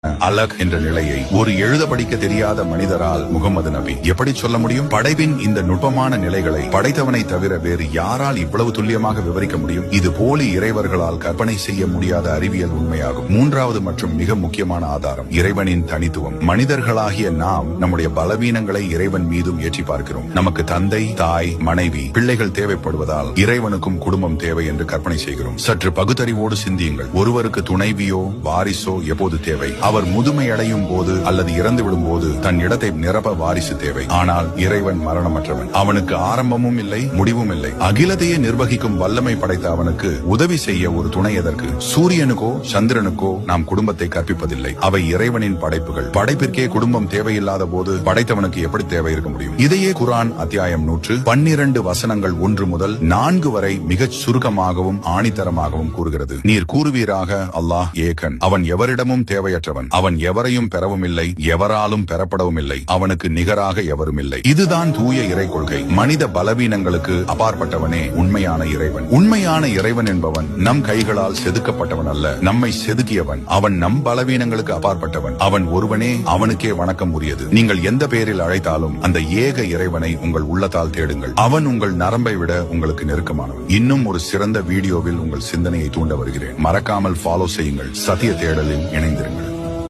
அலக் என்ற நிலையை ஒரு எழுத படிக்க தெரியாத மனிதரால் முகமது நபி எப்படி சொல்ல முடியும்? படைப்பின் இந்த நுட்பமான நிலைகளை படைத்தவனை தவிர வேறு யாரால் இவ்வளவு துல்லியமாக விவரிக்க முடியும்? இது போலி இறைவர்களால் கற்பனை செய்ய முடியாத அறிவியல் உண்மையாகும். மூன்றாவது மற்றும் மிக முக்கியமான ஆதாரம் இறைவனின் தனித்துவம். மனிதர்களாகிய நாம் நம்முடைய பலவீனங்களை இறைவன் மீதும் ஏற்றி பார்க்கிறோம். நமக்கு தந்தை, தாய், மனைவி, பிள்ளைகள் தேவைப்படுவதால் இறைவனுக்கும் குடும்பம் தேவை என்று கற்பனை செய்கிறோம். சற்று பகுத்தறிவோடு சிந்தியுங்கள். ஒருவருக்கு துணைவியோ வாரிசோ எப்போது தேவை? அவர் முதுமை அடையும் போது அல்லது இறந்து விடும் போது தன் இடத்தை நிரப்ப வாரிசு தேவை. ஆனால் இறைவன் மரணமற்றவன். அவனுக்கு ஆரம்பமும் இல்லை, முடிவும் இல்லை. அகிலத்தையே நிர்வகிக்கும் வல்லமை படைத்த அவனுக்கு உதவி செய்ய ஒரு துணை எதற்கு? சூரியனுக்கோ சந்திரனுக்கோ நாம் குடும்பத்தை கற்பிப்பதில்லை. அவை இறைவனின் படைப்புகள். படைப்பிற்கே குடும்பம் தேவையில்லாத போது படைத்தவனுக்கு எப்படி தேவை இருக்க முடியும்? இதையே குர்ஆன் அத்தியாயம் 112 வசனங்கள் 1 முதல் 4 வரை மிகச் சுருக்கமாகவும் ஆணித்தரமாகவும் கூறுகிறது. நீர் கூறுவீராக, அல்லாஹ் ஏகன், அவன் எவரிடமும் தேவையற்றவன், அவன் எவரையும் பெறவும் இல்லை, எவராலும் பெறப்படவும் இல்லை, அவனுக்கு நிகராக எவரும் இல்லை. இதுதான் தூய இறை கொள்கை. மனித பலவீனங்களுக்கு அப்பாற்பட்டவனே உண்மையான இறைவன். உண்மையான இறைவன் என்பவன் நம் கைகளால் செதுக்கப்பட்டவன் அல்ல, நம்மை செதுக்கியவன். அவன் நம் பலவீனங்களுக்கு அப்பாற்பட்டவன். அவன் ஒருவனே, அவனுக்கே வணக்கம் உரியது. நீங்கள் எந்த பெயரில் அழைத்தாலும் அந்த ஏக இறைவனை உங்கள் உள்ளத்தால் தேடுங்கள். அவன் உங்கள் நரம்பை விட உங்களுக்கு நெருக்கமானவன். இன்னும் ஒரு சிறந்த வீடியோவில் உங்கள் சிந்தனையை தூண்ட வருகிறேன். மறக்காமல் ஃபாலோ செய்யுங்கள். சத்திய தேடலில் இணைந்திருங்கள்.